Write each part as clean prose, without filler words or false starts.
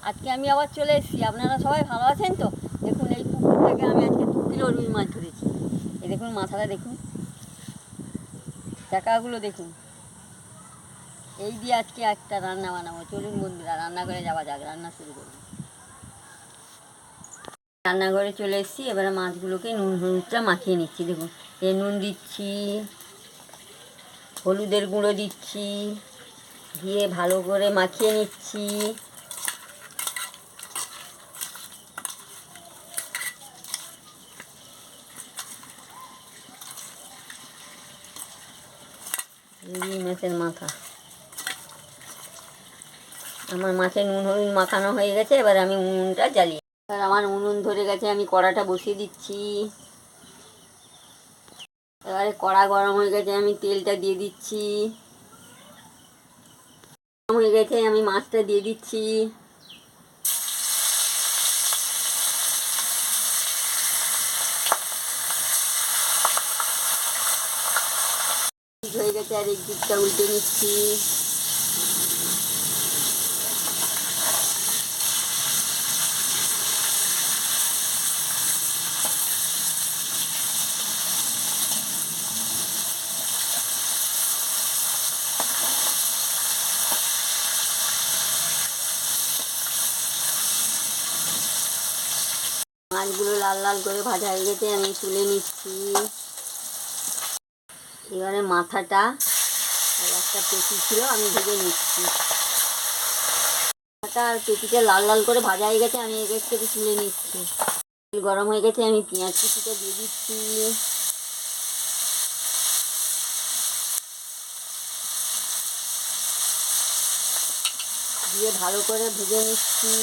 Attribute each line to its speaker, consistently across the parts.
Speaker 1: আজকে আমি আবার চলে এসেছি। আপনারা সবাই ভালো আছেন তো? দেখুন এই পুকুর থেকে আমি আজকে 2 কিলো রুই মাছ ধরেছি। এই দেখুন মাথাটা দেখুন, চাকাগুলো দেখুন। এই দিয়ে আজকে একটা রান্না বানাবো। চলুন বন্ধুরা রান্নাঘরে যাওয়া যাক, রান্না শুরু করুন। রান্নাঘরে চলে এসেছি, এবারে মাছগুলোকে নুন হলুদটা মাখিয়ে নিচ্ছি। দেখুন এ নুন দিচ্ছি, হলুদের গুঁড়ো দিচ্ছি, দিয়ে ভালো করে মাখিয়ে নিচ্ছি। রুই মাছের মাথা, আমার মাছের নুন হলুদ মাখানো হয়ে গেছে। এবার আমি উনুনটা জ্বালিয়ে, এবার আমার উনুন ধরে গেছে, আমি কড়াটা বসিয়ে দিচ্ছি। এবারে কড়া গরম হয়ে গেছে, আমি তেলটা দিয়ে দিচ্ছি। গরম হয়ে গেছে, আমি মাছটা দিয়ে দিচ্ছি। হয়ে গেছে, আর এক দিকটা উল্টে নিচ্ছি। মাছগুলো লাল লাল করে ভাজা হয়ে গেছে, আমি তুলে নিচ্ছি। এবারে মাথাটা আর একটা পেটি ছিল, আমি ভেজে নিচ্ছি। মাথাটা আর পেটিটা লাল লাল করে ভাজা হয়ে গেছে, আমি এক এক করে তুলে নিচ্ছি। তেল গরম হয়ে গেছে, আমি পেঁয়াজ কুচিটা দিয়ে দিচ্ছি। দিয়ে ভালো করে ভেজে নিচ্ছি।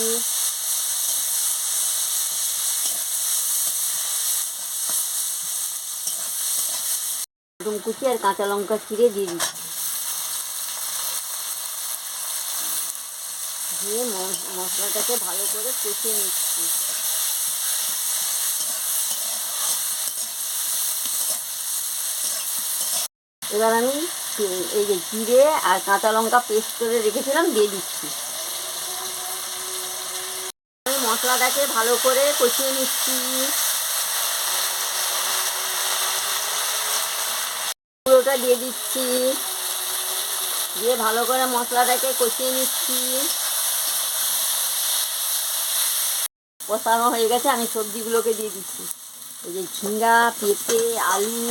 Speaker 1: রসুন কুচি আর কাঁচা লঙ্কা চিড়ে দিয়ে দিচ্ছি। দিয়ে মশলাটাকে ভালো করে কষিয়ে নিচ্ছি। এবার আমি এই যে জিরে আর কাঁচা লঙ্কা পেস্ট করে রেখেছিলাম দিয়ে দিচ্ছি। আমি মশলাটাকে ভালো করে কষিয়ে নিচ্ছি। পুরোটা দিয়ে দিচ্ছি, দিয়ে ভালো করে মশলাটাকে কষিয়ে নিচ্ছি। কষানো হয়ে গেছে, আমি সবজিগুলোকে দিয়ে দিচ্ছি। এই যে ঝিঙ্গা, পেঁপে, আলু,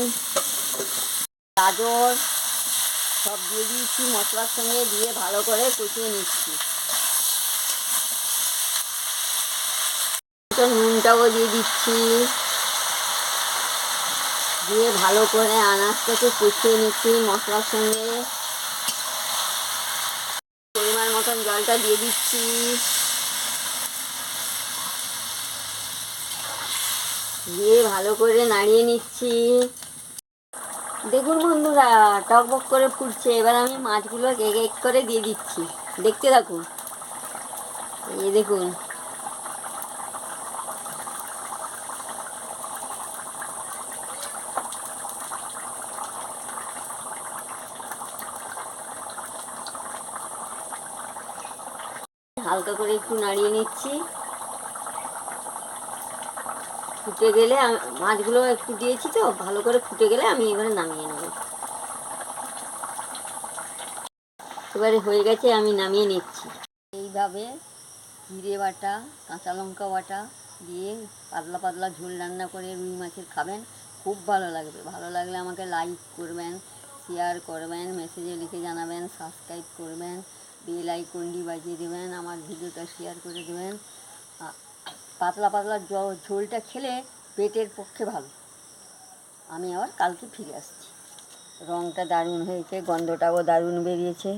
Speaker 1: গাজর সব দিয়ে দিচ্ছি মশলার সঙ্গে, দিয়ে ভালো করে কষিয়ে নিচ্ছি। নুনটাও দিয়ে দিচ্ছি, দিয়ে ভালো করে আনাজটাকে কষিয়ে নিচ্ছি মশলার সঙ্গে। পরিমাণ মতন জলটা দিয়ে দিচ্ছি। দিয়ে ভালো করে নাড়িয়ে নিচ্ছি। দেখুন বন্ধুরা টকবক করে ফুটছে। এবার আমি মাছগুলো এক এক করে দিয়ে দিচ্ছি, দেখতে থাকুন। এই দেখুন হালকা করে একটু নাড়িয়ে নিচ্ছি। ফুটে গেলে মাছগুলো একটু দিয়েছি তো, ভালো করে ফুটে গেলে আমি এবারে নামিয়ে নেব। এবারে হয়ে গেছে, আমি নামিয়ে নিচ্ছি। এইভাবে জিরে বাটা, কাঁচা লঙ্কা বাটা দিয়ে পাতলা পাতলা ঝোল রান্না করে রুই মাছের খাবেন, খুব ভালো লাগবে। ভালো লাগলে আমাকে লাইক করবেন, শেয়ার করবেন, মেসেজে লিখে জানাবেন, সাবস্ক্রাইব করবেন, বেল আইকনটি বাজিয়ে দেবেন, আমার ভিডিওটা শেয়ার করে দেবেন। পাতলা পাতলা ঝোলটা খেলে পেটের পক্ষে ভালো। আমি আবার কালকে ফিরে আসছি। রঙটা দারুণ হয়েছে, গন্ধটাও দারুণ বেরিয়েছে।